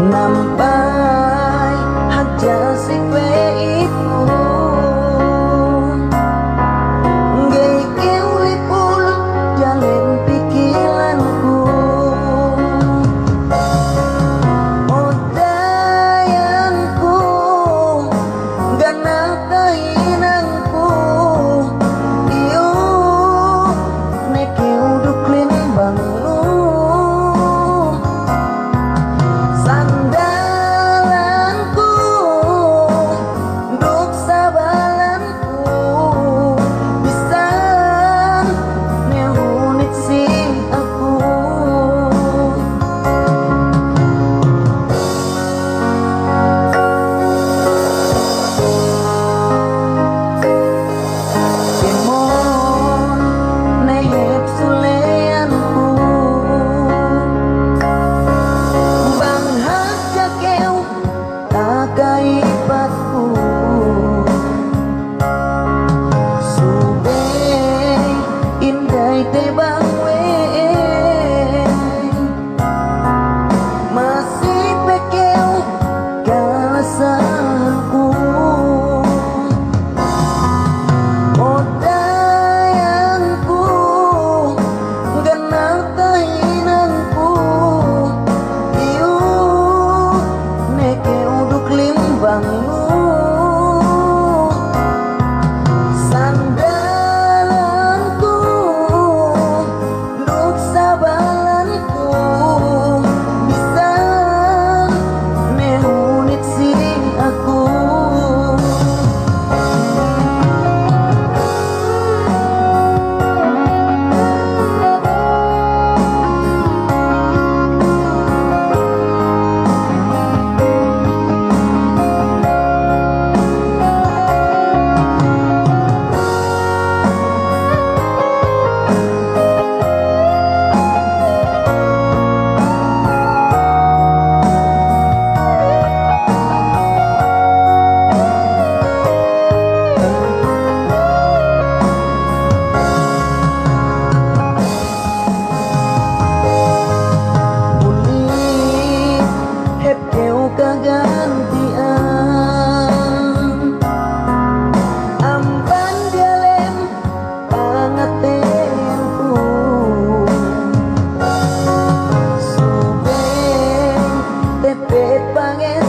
Nampai haja si kwe iku ngeke ulipul jalen pikiranku. Odayanku ganang kahinanku iyo neke uduk limbang lu sandalanku duk sabalanku bisa nehunit si aku. Kemon nehep suleanku bang haja keu takaipatku subeng indai tebang we masih pekeu kalasanku. Odayanku ganang kahinanku iyo neke uduk limbang lu sandalanku duk sabalanku bisa nehunit si aku. Kagantian amban dalem pangatenku subeng tepet pangen